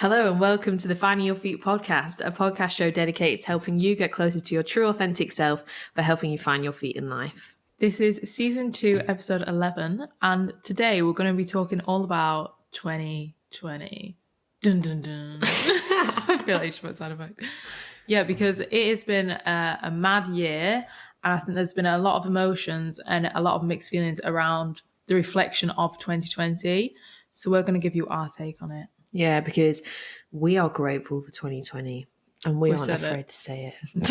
Hello and welcome to the Finding Your Feet podcast, a podcast show dedicated to helping you get closer to your true authentic self by helping you find your feet in life. This is season 2, episode 11, and today we're going to be talking all about 2020. Dun dun dun. I feel like you should put sound effect. Yeah, because it has been a mad year, and I think there's been a lot of emotions and a lot of mixed feelings around the reflection of 2020. So we're going to give you our take on it. Yeah, because we are grateful for 2020 and we aren't afraid to say it.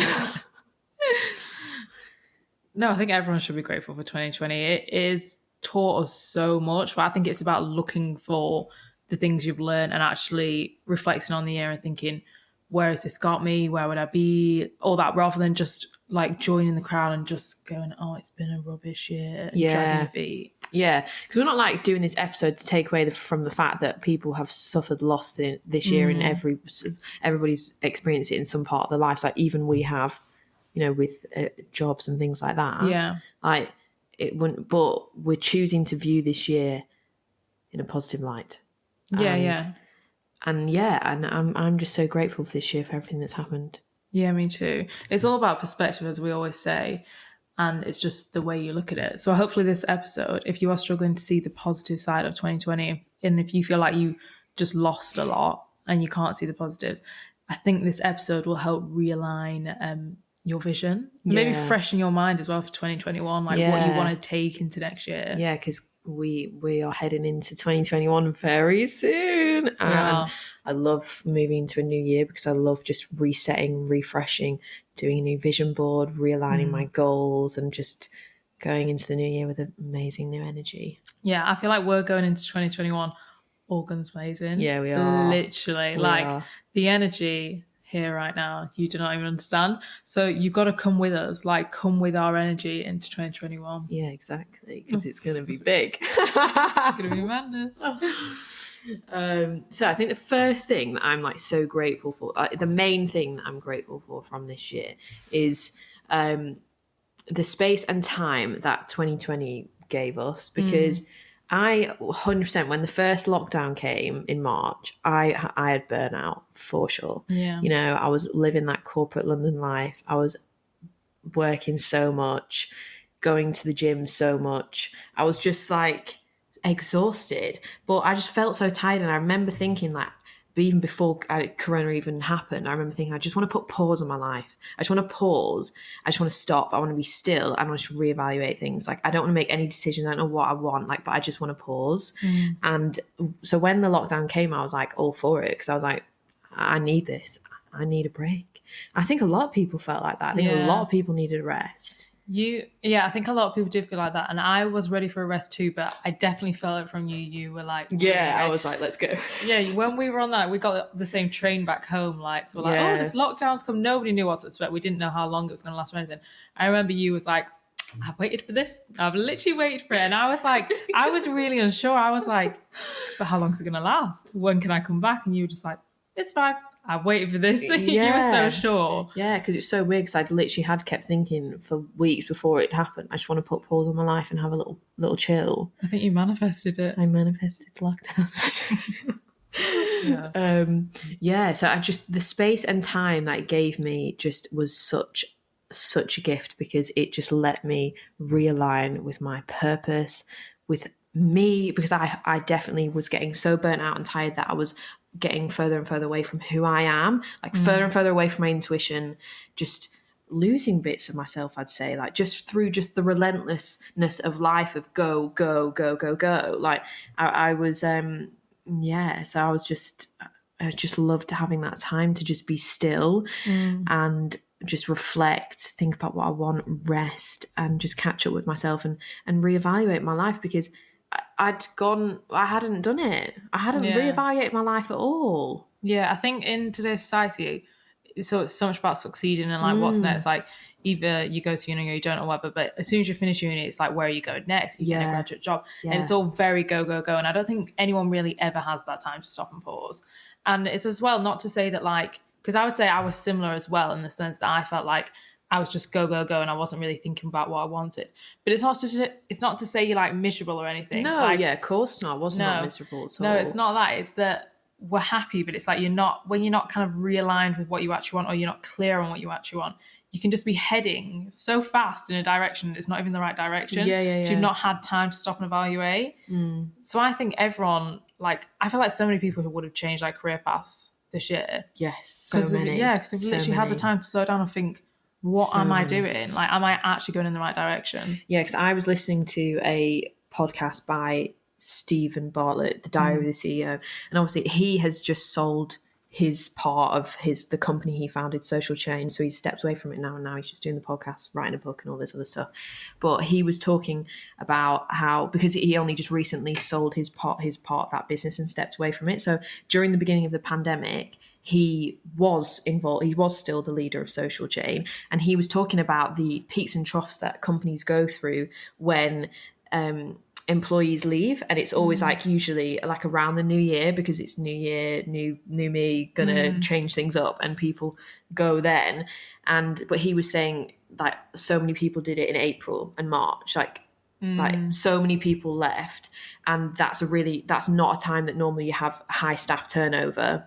No, I think everyone should be grateful for 2020. It is taught us so much, but I think it's about looking for the things you've learned and actually reflecting on the year and thinking, where has this got me? Where would I be? All that, rather than just like joining the crowd and just going, oh, it's been a rubbish year and dragging your feet. Yeah, because we're not like doing this episode to take away from the fact that people have suffered loss this year and everybody's experienced it in some part of their lives. Like even we have, you know, with jobs and things like that. Yeah. Like it wouldn't, but we're choosing to view this year in a positive light. Yeah. And I'm just so grateful for this year for everything that's happened. Yeah, me too. It's all about perspective, as we always say. And it's just the way you look at it. So hopefully this episode, if you are struggling to see the positive side of 2020, and if you feel like you just lost a lot and you can't see the positives, I think this episode will help realign your vision. Maybe freshen your mind as well for 2021, like what you want to take into next year. Yeah, because we are heading into 2021 very soon. And I love moving to a new year because I love just resetting, refreshing, doing a new vision board, realigning my goals and just going into the new year with amazing new energy. Yeah, I feel like we're going into 2021 all guns blazing. Yeah, we are. Literally. The energy here right now, you do not even understand. So you've got to come with us, like come with our energy into 2021. Yeah, exactly, because it's going to be big. It's going to be madness. So I think the first thing that I'm like so grateful for, the main thing that I'm grateful for from this year is the space and time that 2020 gave us, because I 100%, when the first lockdown came in March, I had burnout for sure. Yeah. You know, I was living that corporate London life. I was working so much, going to the gym so much. I was just like exhausted, but I just felt so tired. And I remember thinking like, even before Corona even happened, I remember thinking, I just want to put pause on my life. I just want to pause. I just want to stop. I want to be still. I want to reevaluate things. Like, I don't want to make any decisions. I don't know what I want, like, but I just want to pause. And so when the lockdown came, I was like all for it, because I was like, I need this. I need a break. I think a lot of people felt like that. I think a lot of people needed a rest. I think a lot of people did feel like that, and I was ready for a rest too, but I definitely felt it from you. You were like, I was like, let's go. Yeah, when we were on that, we got the same train back home, like, so we're like, oh, this lockdown's come. Nobody knew what to expect. We didn't know how long it was going to last or anything. I remember you was like, I've waited for this. I've literally waited for it. And I was like, I was really unsure. I was like, but how long is it going to last? When can I come back? And you were just like, it's fine. I've waited for this. You were so sure. Yeah, because it's so weird, because I'd literally kept thinking for weeks before it happened, I just want to put pause on my life and have a little chill. I think you manifested it. I manifested lockdown. So I just, the space and time that it gave me just was such a gift, because it just let me realign with my purpose, with me, because I definitely was getting so burnt out and tired that I was getting further and further away from who I am, like further and further away from my intuition, just losing bits of myself, I'd say, like just through just the relentlessness of life, of go. Like I was so I just loved having that time to just be still and just reflect, think about what I want, rest, and just catch up with myself and reevaluate my life, because I hadn't done it. I hadn't reevaluated my life at all. Yeah, I think in today's society, it's so much about succeeding and like what's next. Like either you go to uni or you don't, or whatever, but as soon as you finish uni, it's like, where are you going next? You get a graduate job. And it's all very go. And I don't think anyone really ever has that time to stop and pause. And it's as well, not to say that like, because I would say I was similar as well, in the sense that I felt like I was just go, and I wasn't really thinking about what I wanted. But it's not to say you're like miserable or anything. No, like, of course not. I was not miserable at all. No, it's not that. It's that were happy, but it's like when you're not kind of realigned with what you actually want, or you're not clear on what you actually want, you can just be heading so fast in a direction it's not even the right direction. Yeah. You've not had time to stop and evaluate. So I think everyone, like, I feel like so many people who would have changed like career paths this year. Yes, so many. Because they've literally had the time to slow down and think, what am I doing? Like, am I actually going in the right direction? Yeah, because I was listening to a podcast by Stephen Bartlett, The Diary of the CEO, and obviously he has just sold his part of the company he founded, Social Change. So he's stepped away from it now, and now he's just doing the podcast, writing a book, and all this other stuff. But he was talking about how, because he only just recently sold his part of that business and stepped away from it. So during the beginning of the pandemic, he was involved. He was still the leader of Social Chain, and he was talking about the peaks and troughs that companies go through when employees leave, and it's always like usually like around the new year, because it's new year, new me, gonna change things up, and people go then. But he was saying like so many people did it in April and March, like so many people left, and that's not a time that normally you have high staff turnover.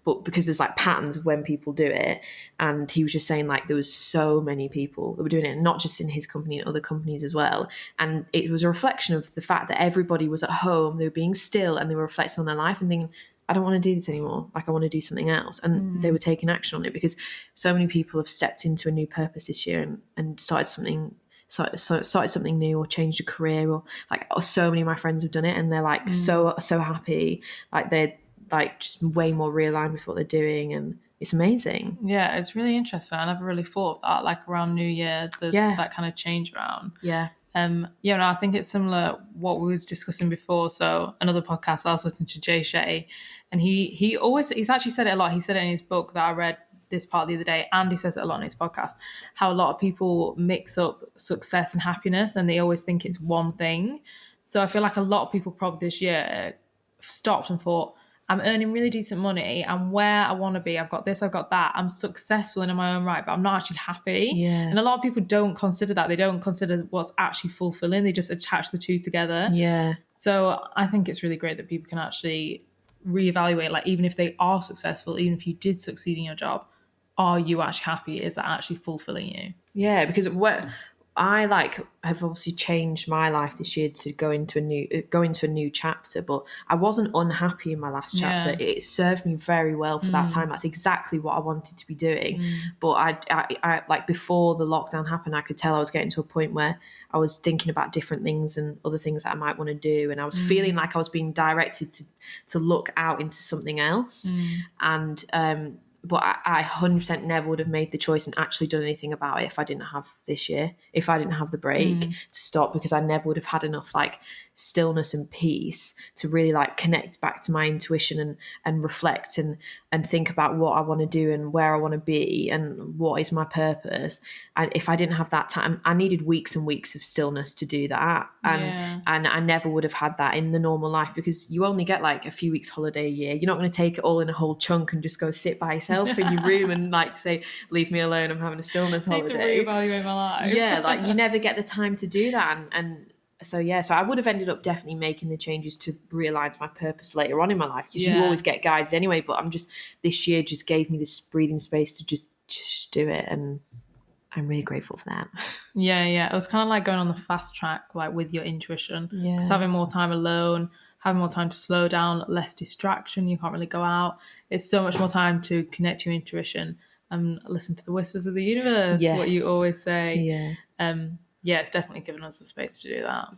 But because there's like patterns of when people do it, and he was just saying like there was so many people that were doing it, not just in his company, in other companies as well, and it was a reflection of the fact that everybody was at home, they were being still, and they were reflecting on their life and thinking, I don't want to do this anymore, like I want to do something else, and they were taking action on it, because so many people have stepped into a new purpose this year and started something new, or changed a career, or like so many of my friends have done it, and they're like so happy, like they're like just way more realigned with what they're doing, and it's amazing. Yeah, it's really interesting. I never really thought of that, like around New Year there's that kind of change around. I think it's similar what we was discussing before. So another podcast I was listening to, Jay Shetty, and he's actually said it a lot. He said it in his book that I read this part the other day, and he says it a lot in his podcast, how a lot of people mix up success and happiness, and they always think it's one thing. So I feel like a lot of people probably this year stopped and thought, I'm earning really decent money, I'm where I want to be, I've got this, I've got that, I'm successful in my own right, but I'm not actually happy. And a lot of people don't consider that. They don't consider what's actually fulfilling. They just attach the two together. So I think it's really great that people can actually reevaluate, like, even if they are successful, even if you did succeed in your job, are you actually happy? Is that actually fulfilling you? Because I have obviously changed my life this year to go into a new chapter, but I wasn't unhappy in my last chapter. It served me very well for that time. That's exactly what I wanted to be doing. But I like, before the lockdown happened, I could tell I was getting to a point where I was thinking about different things and other things that I might want to do, and I was feeling like I was being directed to look out into something else. But I 100% never would have made the choice and actually done anything about it if I didn't have this year, if I didn't have the break to stop, because I never would have had enough like stillness and peace to really like connect back to my intuition and reflect and think about what I want to do and where I want to be and what is my purpose. And if I didn't have that time, I needed weeks and weeks of stillness to do that. And I never would have had that in the normal life, because you only get like a few weeks holiday a year. You're not going to take it all in a whole chunk and just go sit by yourself in your room and like say, leave me alone, I'm having a stillness holiday. I need to reevaluate my life. Like you never get the time to do that. So I would have ended up definitely making the changes to realign to my purpose later on in my life, because you always get guided anyway. But this year just gave me this breathing space to just do it, and I'm really grateful for that. It was kind of like going on the fast track, like with your intuition, because having more time alone, having more time to slow down, less distraction, you can't really go out, it's so much more time to connect to your intuition and listen to the whispers of the universe, what you always say. It's definitely given us the space to do that.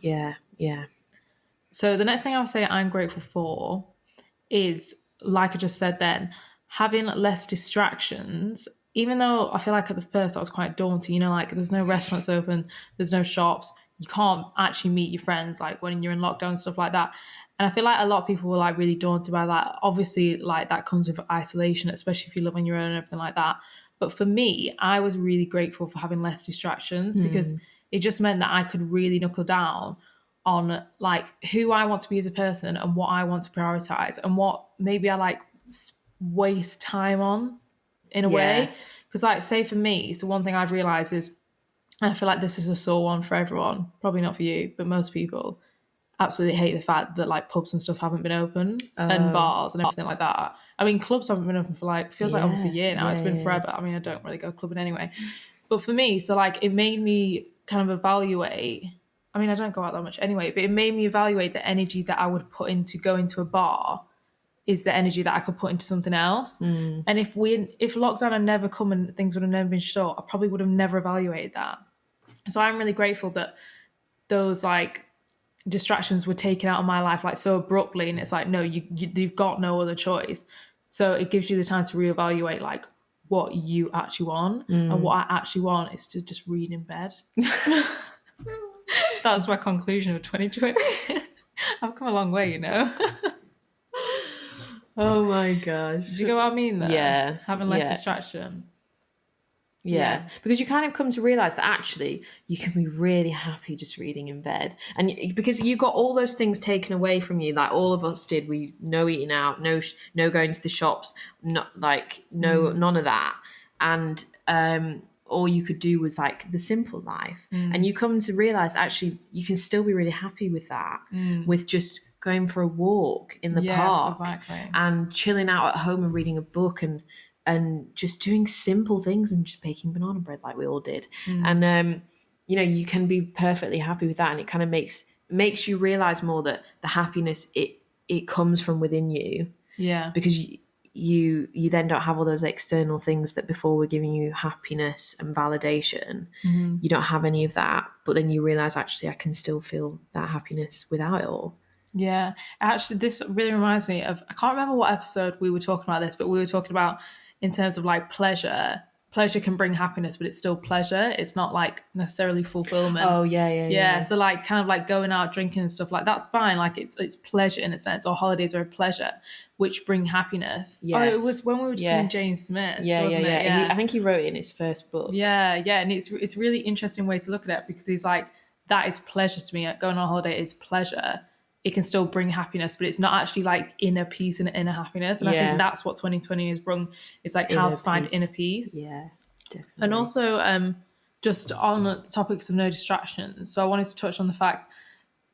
So the next thing I would say I'm grateful for is, like I just said then, having less distractions. Even though I feel like at the first that was quite daunting, like there's no restaurants open, there's no shops, you can't actually meet your friends like when you're in lockdown and stuff like that. And I feel like a lot of people were like really daunted by that. Obviously, like that comes with isolation, especially if you live on your own and everything like that. But for me, I was really grateful for having less distractions, because it just meant that I could really knuckle down on like who I want to be as a person and what I want to prioritize and what maybe I like waste time on in a way. Because like, say for me, so one thing I've realized is, and I feel like this is a sore one for everyone, probably not for you, but most people, absolutely hate the fact that like pubs and stuff haven't been open and bars and everything like that. I mean, clubs haven't been open for like, feels like almost a year now. It's been forever. I mean, I don't really go clubbing anyway. But for me, so like it made me kind of evaluate. I mean, I don't go out that much anyway, but it made me evaluate the energy that I would put into going to a bar is the energy that I could put into something else. And if lockdown had never come and things would have never been shut, I probably would have never evaluated that. So I'm really grateful that those like distractions were taken out of my life like so abruptly, and it's like, no, you've got no other choice. So it gives you the time to reevaluate like what you actually want. And what I actually want is to just read in bed. That's my conclusion of 2020. I've come a long way, you know. Oh my gosh. Do you get what I mean though? Yeah. Having less distraction. Yeah, because you kind of come to realize that actually you can be really happy just reading in bed, and because you got all those things taken away from you, like all of us did. We no eating out, no going to the shops, not like none of that, and all you could do was like the simple life, and you come to realize actually you can still be really happy with that, with just going for a walk in the park and chilling out at home and reading a book and just doing simple things and just baking banana bread like we all did. And, you can be perfectly happy with that. And it kind of makes you realize more that the happiness, it comes from within you. Yeah. Because you then don't have all those external things that before were giving you happiness and validation. You don't have any of that. But then you realize, actually, I can still feel that happiness without it all. Yeah. Actually, this really reminds me of, I can't remember what episode we were talking about this, but we were talking about in terms of like pleasure can bring happiness, but it's still pleasure. It's not like necessarily fulfillment. Oh yeah. So like kind of like going out drinking and stuff like that's fine. Like it's pleasure in a sense, or holidays are a pleasure, which bring happiness. Yes. Oh, it was when we were just doing Jane Smith. Yeah. I think he wrote it in his first book. Yeah. And it's a really interesting way to look at it because he's like, that is pleasure to me. Like going on a holiday is pleasure. It can still bring happiness, but it's not actually like inner peace and inner happiness. And I think that's what 2020 has brought. It's like how to find inner peace. Yeah, definitely. And also just on the topics of no distractions. So I wanted to touch on the fact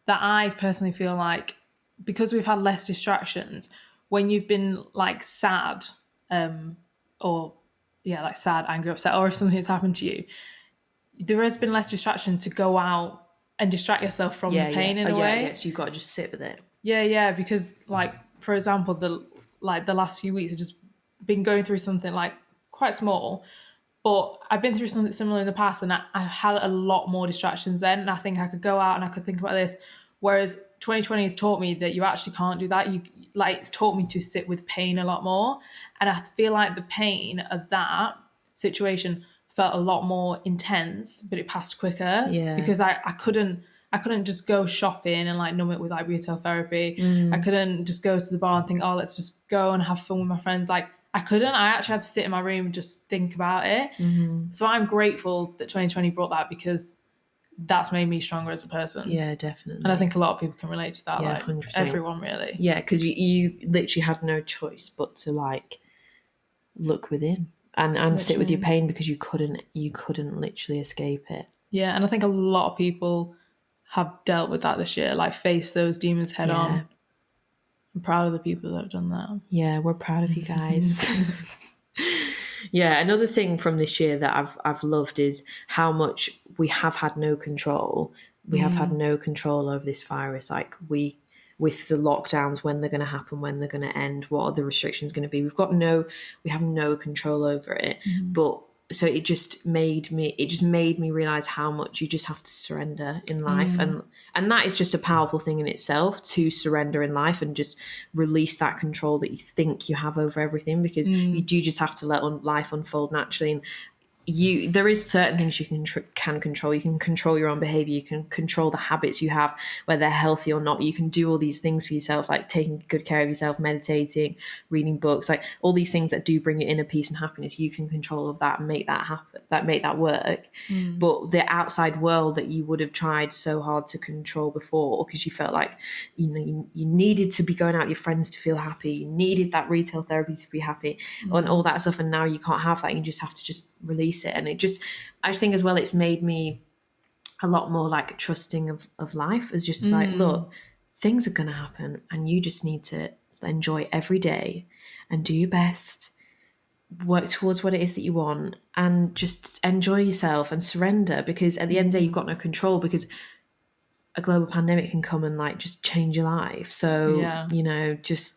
that I personally feel like because we've had less distractions, when you've been like sad like sad, angry, upset, or if something has happened to you, there has been less distraction to go out and distract yourself from the pain in a way. Yeah, so you've got to just sit with it. Yeah, because like for example, the last few weeks I've just been going through something like quite small, but I've been through something similar in the past, and I had a lot more distractions then, and I think I could go out and I could think about this. Whereas 2020 has taught me that you actually can't do that. It's taught me to sit with pain a lot more, and I feel like the pain of that situation felt a lot more intense, but it passed quicker. Yeah. Because I couldn't just go shopping and like numb it with like retail therapy. I couldn't just go to the bar and think, oh, let's just go and have fun with my friends. Like I couldn't. I actually had to sit in my room and just think about it. So I'm grateful that 2020 brought that because that's made me stronger as a person. Yeah, definitely. And I think a lot of people can relate to that. Yeah, like 100%. Everyone really. Yeah, because you literally had no choice but to like look within. And sit with your pain because you couldn't literally escape it. Yeah, and I think a lot of people have dealt with that this year, like face those demons head on. I'm proud of the people that have done that. Yeah, we're proud of you guys. Yeah, another thing from this year that I've loved is how much we have had no control. We have had no control over this virus. Like with the lockdowns, when they're going to happen, when they're going to end, what are the restrictions going to be? We have no control over it. But so it just made me realize how much you just have to surrender in life. And that is just a powerful thing in itself, to surrender in life and just release that control that you think you have over everything, because you do just have to let life unfold naturally. And there is certain things you can control. You can control your own behavior. You can control the habits you have, whether they're healthy or not. You can do all these things for yourself, like taking good care of yourself, meditating, reading books, like all these things that do bring you inner peace and happiness. You can control of that and make that happen, make that work. But the outside world that you would have tried so hard to control before, because you felt like you needed to be going out with your friends to feel happy, you needed that retail therapy to be happy, and all that stuff, and now you can't have that. You just have to just release it. And I just think as well, it's made me a lot more like trusting of life, as just like, look, things are going to happen, and you just need to enjoy every day and do your best, work towards what it is that you want, and just enjoy yourself and surrender, because at the end of the day, you've got no control, because a global pandemic can come and like just change your life. So, just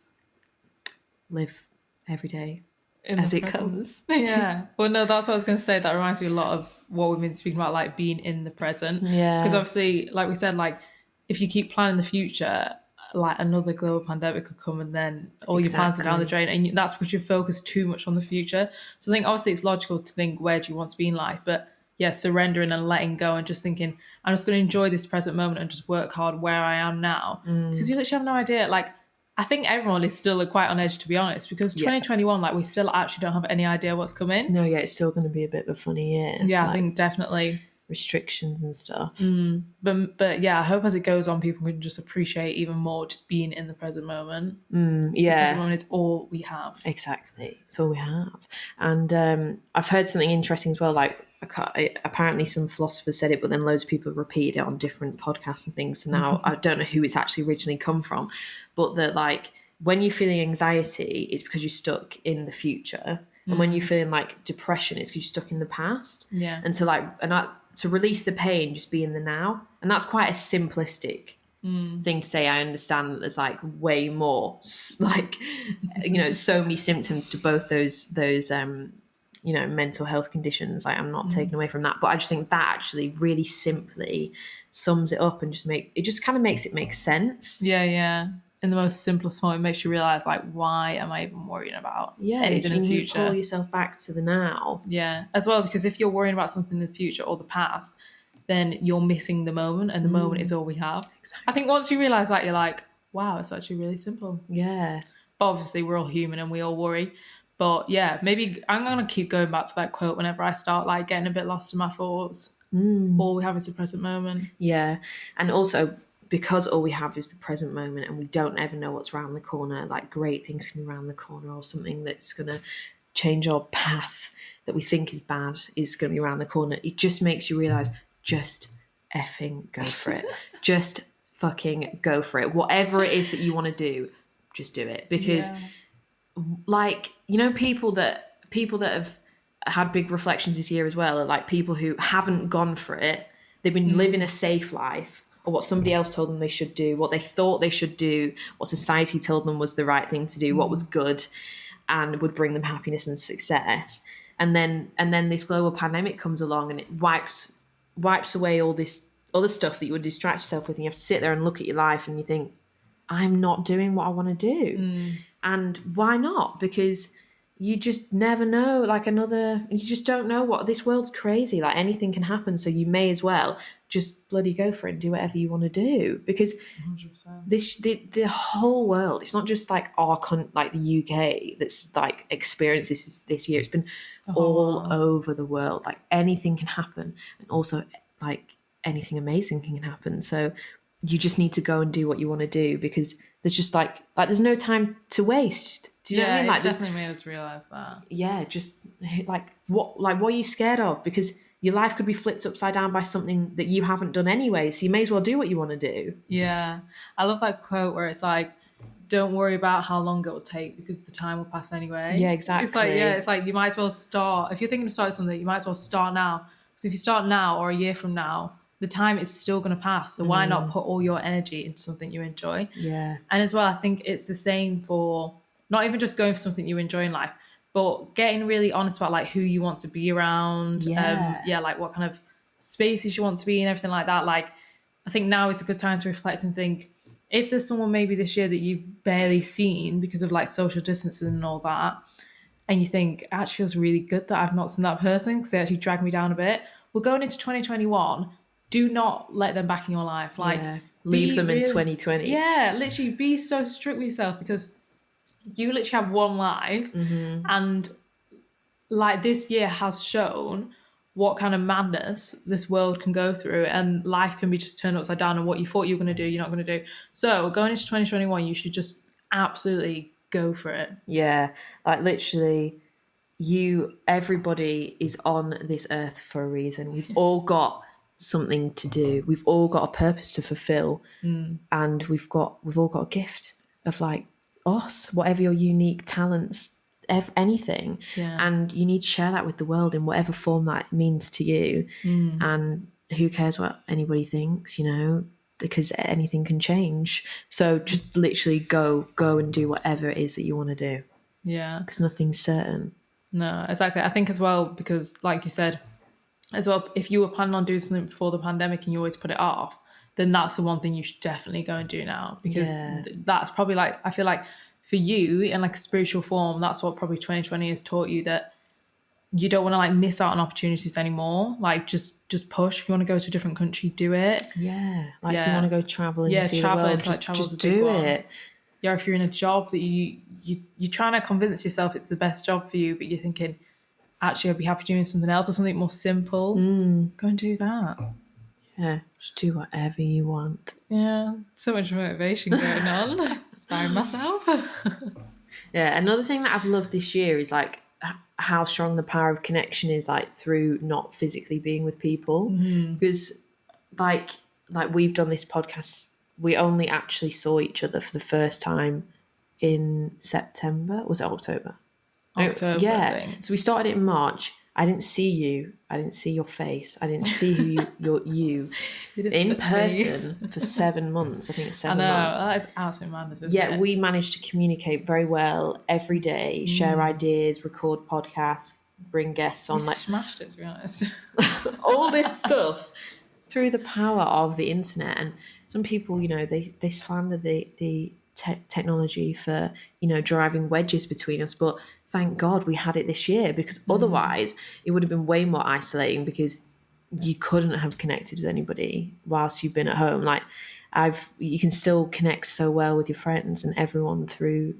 live every day In as the it present. comes. Yeah. Well, no, that's what I was going to say. That reminds me a lot of what we've been speaking about, like being in the present. Yeah. Because obviously, like we said, like if you keep planning the future, like another global pandemic could come and then all your plans are down the drain, and that's because you focus too much on the future. So I think obviously it's logical to think, where do you want to be in life? But yeah, surrendering and letting go and just thinking, I'm just going to enjoy this present moment and just work hard where I am now. Because you literally have no idea. Like, I think everyone is still quite on edge, to be honest, because 2021, like we still actually don't have any idea what's coming. No, yeah, it's still going to be a bit of a funny year. Yeah, like, I think definitely restrictions and stuff. But yeah, I hope as it goes on, people can just appreciate even more just being in the present moment. Yeah, the present moment is all we have. Exactly, it's all we have. And I've heard something interesting as well. Like, apparently some philosophers said it, but then loads of people repeated it on different podcasts and things. So now I don't know who it's actually originally come from, but that like when you're feeling anxiety, it's because you're stuck in the future, and when you're feeling like depression, it's because you're stuck in the past. Yeah. And to release the pain, just be in the now, and that's quite a simplistic thing to say. I understand that there's like way more, like so many symptoms to both those mental health conditions. Like, I'm not taken away from that, but I just think that actually really simply sums it up and just kind of makes it make sense. Yeah. In the most simplest form, it makes you realize, like, why am I even worrying about anything in the future? You pull yourself back to the now. Yeah, as well, because if you're worrying about something in the future or the past, then you're missing the moment, and the moment is all we have. Exactly. I think once you realize that, you're like, wow, it's actually really simple. Yeah. But obviously, we're all human and we all worry. But yeah, maybe I'm going to keep going back to that quote whenever I start like getting a bit lost in my thoughts. All we have is the present moment. Yeah. And also, because all we have is the present moment and we don't ever know what's around the corner, like great things can be around the corner, or something that's going to change our path that we think is bad is going to be around the corner. It just makes you realize, just effing go for it. Just fucking go for it. Whatever it is that you want to do, just do it. Because like, people that have had big reflections this year as well are like people who haven't gone for it. They've been living a safe life, or what somebody else told them they should do, what they thought they should do, what society told them was the right thing to do, what was good and would bring them happiness and success. And then this global pandemic comes along and it wipes away all this other stuff that you would distract yourself with, and you have to sit there and look at your life and you think, I'm not doing what I want to do. And why not? Because you just never know. You just don't know what, this world's crazy. Like, anything can happen. So you may as well just bloody go for it and do whatever you want to do. Because 100%. the whole world, it's not just like like the UK that's like experienced this year. It's been all over the world. Like, anything can happen. And also, like, anything amazing can happen. So you just need to go and do what you want to do, because there's just like there's no time to waste. Do you know what I mean? Like, it's definitely made us realize that. Yeah, just like what are you scared of? Because your life could be flipped upside down by something that you haven't done anyway. So you may as well do what you want to do. Yeah, I love that quote where it's like, don't worry about how long it will take, because the time will pass anyway. Yeah, exactly. It's like you might as well start. If you're thinking of starting something, you might as well start now. Because if you start now or a year from now, the time is still going to pass. So why not put all your energy into something you enjoy? Yeah. And as well, I think it's the same for not even just going for something you enjoy in life, but getting really honest about like who you want to be around. Yeah. Like what kind of spaces you want to be in, everything like that. Like, I think now is a good time to reflect and think, if there's someone maybe this year that you've barely seen because of like social distancing and all that, and you think, it actually feels really good that I've not seen that person because they actually dragged me down a bit. Well, going into 2021, do not let them back in your life. Like, leave them in 2020. Yeah, literally be so strict with yourself, because you literally have one life. And like, this year has shown what kind of madness this world can go through, and life can be just turned upside down, and what you thought you were going to do, you're not going to do. So going into 2021, you should just absolutely go for it. Yeah, like literally, everybody is on this earth for a reason. We've all got something to do. We've all got a purpose to fulfill, and we've all got a gift of like us, whatever your unique talents, anything, and you need to share that with the world in whatever form that means to you. And who cares what anybody thinks, because anything can change. So just literally go and do whatever it is that you want to do. Yeah, because nothing's certain. No, exactly. I think as well, because like you said, as well, if you were planning on doing something before the pandemic and you always put it off, then that's the one thing you should definitely go and do now, because that's probably like, I feel like for you in like a spiritual form, that's what probably 2020 has taught you, that you don't want to like miss out on opportunities anymore. Like just push. If you want to go to a different country, do it. If you want to go traveling, see traveling, the world, just do it. Yeah, if you're in a job that you're trying to convince yourself it's the best job for you, but you're thinking, actually, I'd be happy doing something else or something more simple. Go and do that. Yeah, just do whatever you want. Yeah, so much motivation going on. Inspiring myself. Yeah, another thing that I've loved this year is like how strong the power of connection is, like through not physically being with people. Because like we've done this podcast, we only actually saw each other for the first time in September. Was it October? October, yeah. I think. So we started it in March. I didn't see you. I didn't see your face. I didn't see who you in person for 7 months. I think it's 7 months. That is absolutely madness, isn't it? We managed to communicate very well every day, share ideas, record podcasts, bring guests on. Like smashed it, to be honest. all this stuff through the power of the internet. And some people, they slander the technology for, driving wedges between us. But thank God we had it this year, because otherwise it would have been way more isolating, because you couldn't have connected with anybody whilst you've been at home. Like you can still connect so well with your friends and everyone through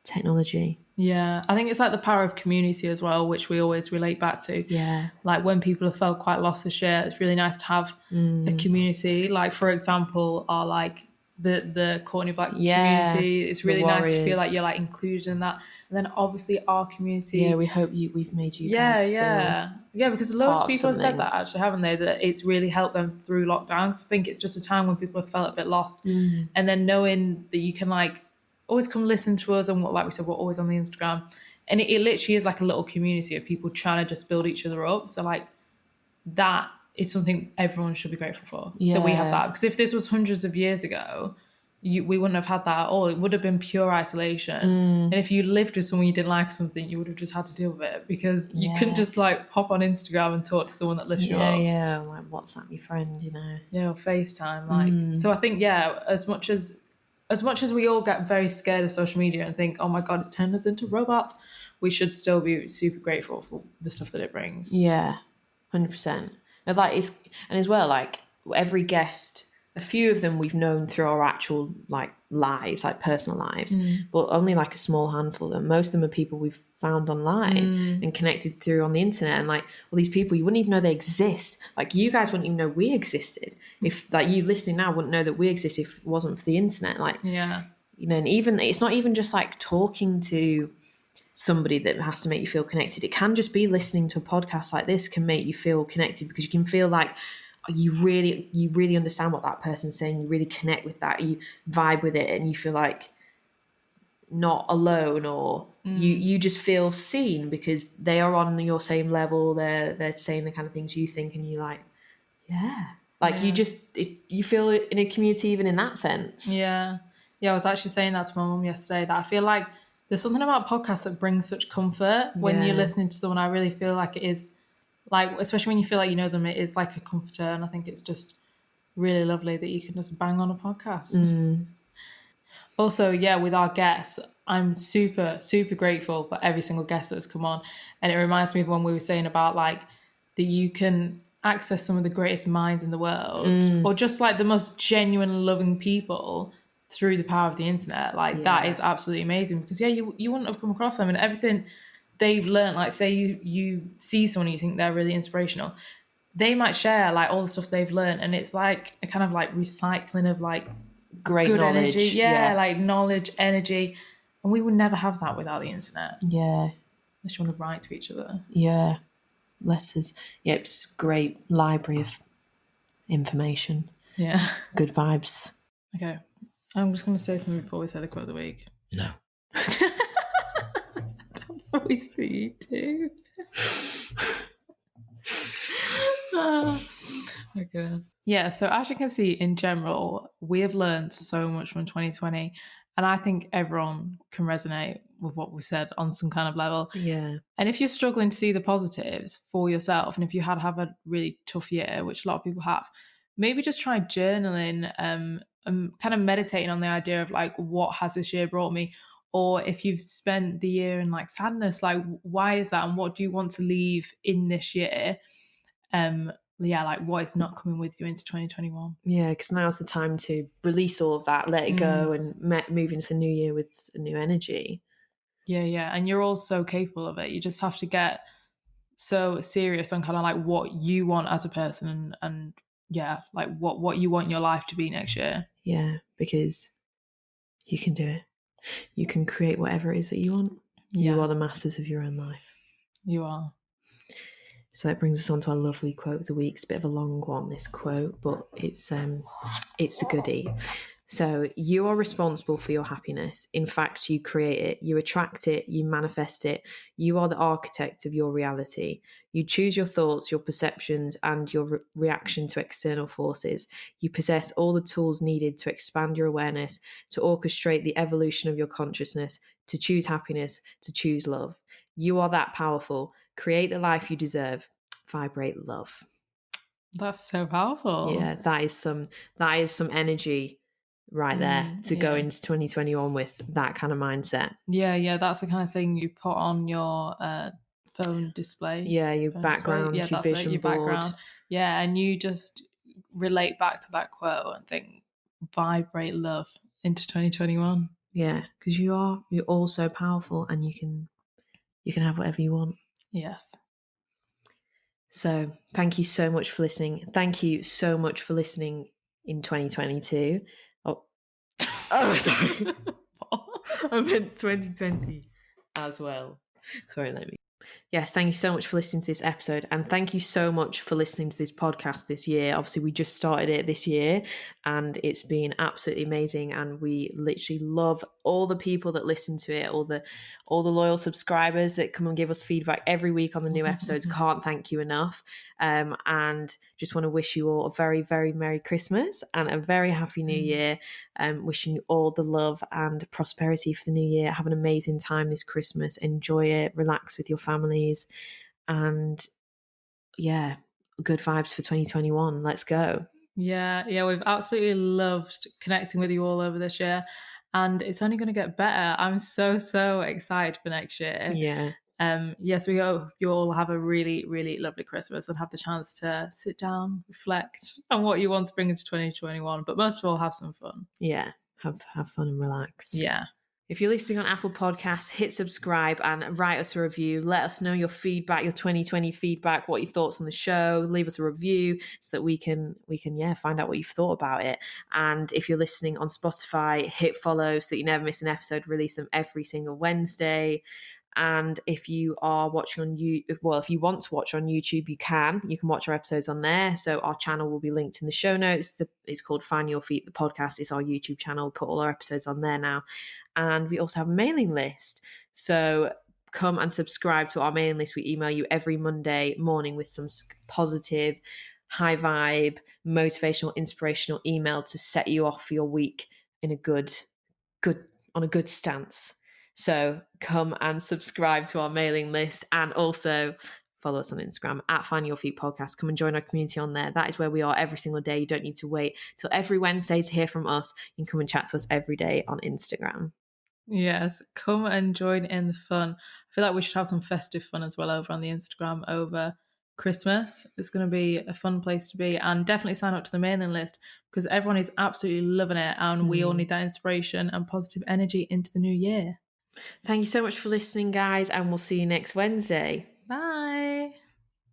technology. Yeah, I think it's like the power of community as well, which we always relate back to. Yeah. Like when people have felt quite lost this year, it's really nice to have a community. Like, for example, our like the Courtney Black community. It's really nice to feel like you're like included in that. And then obviously our community. Yeah, we hope we've made you guys feel because loads of people have said that, actually, haven't they? That it's really helped them through lockdowns. I think it's just a time when people have felt a bit lost. And then knowing that you can like always come listen to us, and like we said, we're always on the Instagram, and it literally is like a little community of people trying to just build each other up. So like that is something everyone should be grateful for, that we have that, because if this was hundreds of years ago, we wouldn't have had that at all. It would have been pure isolation. And if you lived with someone you didn't like something, you would have just had to deal with it, because you couldn't just like pop on Instagram and talk to someone that lifts you up. Like WhatsApp your friend, or FaceTime. Like so I think as much as we all get very scared of social media and think, oh my God, it's turned us into robots, we should still be super grateful for the stuff that it brings. Yeah, 100%. And as well, like every guest, a few of them we've known through our actual like lives, like personal lives, but only like a small handful of them. Most of them are people we've found online and connected through on the internet. And like all these people, you wouldn't even know they exist. Like you guys wouldn't even know we existed. If like you listening now wouldn't know that we exist if it wasn't for the internet. Like, and even it's not even just like talking to somebody that has to make you feel connected. It can just be listening to a podcast like this can make you feel connected, because you can feel like you really understand what that person's saying. You really connect with that. You vibe with it, and you feel like not alone, or you just feel seen because they are on your same level. They're saying the kind of things you think, and you're like, you feel in a community even in that sense. Yeah, I was actually saying that to my mum yesterday, that I feel like there's something about podcasts that brings such comfort when you're listening to someone. I really feel like it is, like, especially when you feel like you know them, it is like a comforter. And I think it's just really lovely that you can just bang on a podcast. Also, with our guests, I'm super, super grateful for every single guest that's come on. And it reminds me of when we were saying about like that you can access some of the greatest minds in the world, or just like the most genuine, loving people through the power of the internet. Like that is absolutely amazing, because you wouldn't have come across them, and everything they've learned. Like say you see someone and you think they're really inspirational, they might share like all the stuff they've learned, and it's like a kind of like recycling of like great good knowledge. Energy. Like knowledge, energy, and we would never have that without the internet. Unless you want to write to each other. letters. Yeah, it's great library of information. Yeah. Good vibes. Okay. I'm just going to say something before we say the quote of the week. No. Obviously you do. Okay. Yeah, so as you can see, in general, we have learned so much from 2020, and I think everyone can resonate with what we said on some kind of level. Yeah. And if you're struggling to see the positives for yourself, and if you had have a really tough year, which a lot of people have, maybe just try journaling, and kind of meditating on the idea of like, what has this year brought me? Or if you've spent the year in like sadness, like why is that, and what do you want to leave in this year? Yeah, like what is not coming with you into 2021. Yeah, because now's the time to release all of that, let it go, and move into the new year with a new energy. Yeah, and you're all so capable of it. You just have to get so serious on kind of like what you want as a person, and yeah, like what you want your life to be next year. Yeah, because you can do it. You can create whatever it is that you want. Yeah. You are the masters of your own life. You are. So that brings us on to our lovely quote of the week. It's a bit of a long one, this quote, but it's a goodie. So, you are responsible for your happiness. In fact, you create it, you attract it, you manifest it. You are the architect of your reality. You choose your thoughts, your perceptions, and your reaction to external forces. You possess all the tools needed to expand your awareness, to orchestrate the evolution of your consciousness, to choose happiness, to choose love. You are that powerful. Create the life you deserve. Vibrate love. That's so powerful. Yeah, that is some energy right there to go into 2021 with that kind of mindset. Yeah, that's the kind of thing you put on your phone display. Yeah, your background, yeah, your vision your board. background. Yeah, and you just relate back to that quote and think, vibrate love into 2021. Yeah, because you're all so powerful, and you can have whatever you want. Yes. So thank you so much for listening. Thank you so much for listening in 2022. Oh, sorry. I meant 2020 as well. Sorry, let me. Yes, thank you so much for listening to this episode, and thank you so much for listening to this podcast this year. Obviously, we just started it this year, and it's been absolutely amazing, and we literally love all the people that listen to it, all the loyal subscribers that come and give us feedback every week on the new episodes. Can't thank you enough, and just want to wish you all a very, very Merry Christmas and a very Happy New Year. Wishing you all the love and prosperity for the new year. Have an amazing time this Christmas. Enjoy it. Relax with your families. And yeah, good vibes for 2021. Let's go. Yeah, we've absolutely loved connecting with you all over this year, and it's only going to get better. I'm so excited for next year. Yeah. Yes, we hope you all have a really, really lovely Christmas and have the chance to sit down, reflect on what you want to bring into 2021, but most of all, have some fun. Yeah, have fun and relax. Yeah. If you're listening on Apple Podcasts, hit subscribe and write us a review. Let us know your feedback, your 2020 feedback, what your thoughts on the show. Leave us a review so that we can find out what you've thought about it. And if you're listening on Spotify, hit follow so that you never miss an episode. Release them every single Wednesday. And if you are watching on if you want to watch on YouTube, you can watch our episodes on there. So our channel will be linked in the show notes. It's called Find Your Feet. The podcast is our YouTube channel. We'll put all our episodes on there now. And we also have a mailing list. So come and subscribe to our mailing list. We email you every Monday morning with some positive, high vibe, motivational, inspirational email to set you off for your week in a good stance. So come and subscribe to our mailing list, and also follow us on Instagram at Find Your Feet Podcast. Come and join our community on there. That is where we are every single day. You don't need to wait till every Wednesday to hear from us. You can come and chat to us every day on Instagram. Yes, come and join in the fun. I feel like we should have some festive fun as well over on the Instagram over Christmas. It's going to be a fun place to be, and definitely sign up to the mailing list because everyone is absolutely loving it, and we all need that inspiration and positive energy into the new year. Thank you so much for listening, guys, and we'll see you next Wednesday.